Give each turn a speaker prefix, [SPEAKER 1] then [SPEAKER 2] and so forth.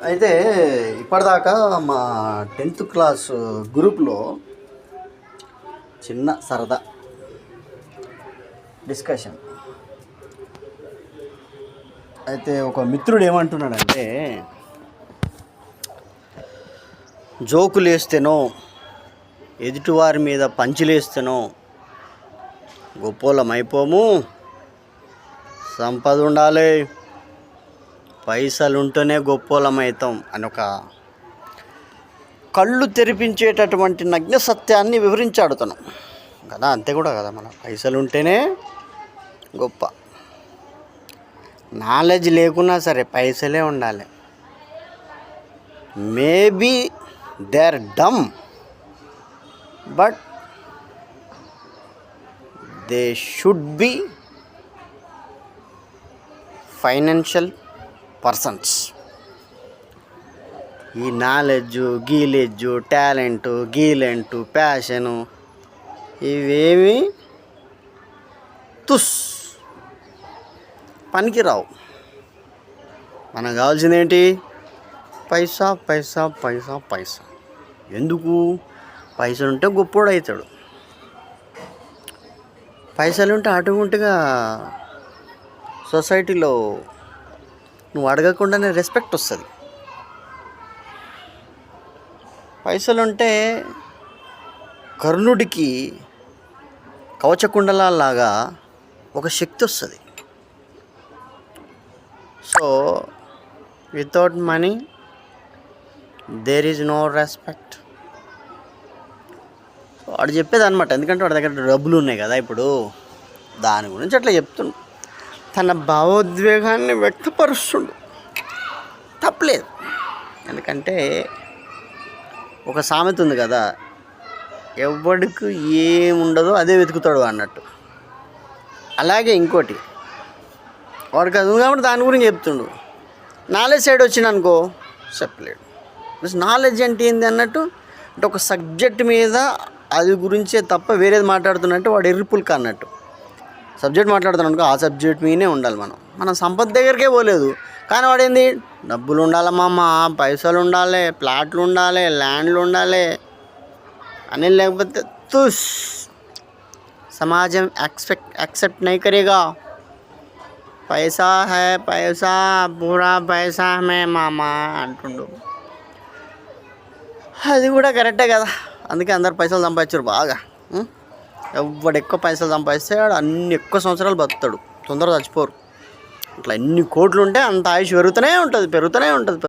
[SPEAKER 1] అయితే ఇప్పటిదాకా మా 10th క్లాస్ గ్రూప్లో చిన్న సరదా డిస్కషన్. అయితే ఒక మిత్రుడు ఏమంటున్నాడంటే, జోకులు వేస్తేనో ఎదుటివారి మీద పంచులేస్తేనో గొప్పోళ్ళం అయిపోము, సంపద ఉండాలి, పైసలు ఉంటేనే గొప్పోళ్ళం అవుతాం అని ఒక కళ్ళు తెరిపించేటటువంటి నగ్న సత్యాన్ని వివరించాడుతున్నాం కదా. అంతే కూడా కదా, మన పైసలు ఉంటేనే గొప్ప. నాలెడ్జ్ లేకున్నా సరే పైసలే ఉండాలి. Maybe they are dumb, but they should be financial persons. ఈ నాలెడ్జు, గీలెడ్జు, టాలెంటు, గీలెంటు, ప్యాషను ఇవేమి పనికిరావు. మనకు కావాల్సింది ఏంటి? పైసా పైసా పైసా పైసా. ఎందుకు? పైసలు ఉంటే గొప్పోడు అవుతాడు. పైసలు ఉంటే ఆటోమేటిక్గా సొసైటీలో నువ్వు అడగకుండానే రెస్పెక్ట్ వస్తుంది. పైసలుంటే కర్ణుడికి కవచకుండలాగా ఒక శక్తి వస్తుంది. So without money there is no respect. So వాడు చెప్పేది అనమాట. ఎందుకంటే వాడి దగ్గర డబ్బులు ఉన్నాయి కదా. ఇప్పుడు దాని గురించి అట్లా చెప్తుండు, తన భావోద్వేగాన్ని వ్యక్తపరుస్తుండు. తప్పలేదు. ఎందుకంటే ఒక సామెత ఉంది కదా, ఎవడికి ఏముండదో అదే వెతుకుతాడు అన్నట్టు. అలాగే ఇంకోటి, వాడికి అది ఉంది కాబట్టి దాని గురించి చెప్తుండు. నాలెడ్జ్ సైడ్ వచ్చింది అనుకో చెప్పలేడు. నాలెడ్జ్ అంటే ఏంది అన్నట్టు, అంటే ఒక సబ్జెక్ట్ మీద అది గురించే తప్ప వేరేది మాట్లాడుతున్నట్టు వాడు ఎర్రిపుల్క అన్నట్టు. సబ్జెక్ట్ మాట్లాడుతున్నాను అనుకో, ఆ సబ్జెక్ట్ మీదనే ఉండాలి. మనం సంపద దగ్గరికే పోలేదు, కానీ వాడేంది, డబ్బులు ఉండాలి మామ, పైసలు ఉండాలి, ప్లాట్లు ఉండాలి, ల్యాండ్లు ఉండాలి అని. లేకపోతే సమాజం యాక్సెప్ట్ నహీ కరేగా. పైసా హై పైసా, పూరా పైసా మే మామా అంటుండు. అది కూడా కరెక్టే కదా. అందుకే అందరు పైసలు సంపాదించారు బాగా. ఎవడు ఎక్కువ పైసలు సంపాదిస్తే వాడు అన్ని ఎక్కువ సంవత్సరాలు బతుకుతాడు, తొందరగా చచ్చిపోరు. ఇట్లా ఎన్ని కోట్లు ఉంటే అంత ఆయుష్ పెరుగుతూనే ఉంటుంది.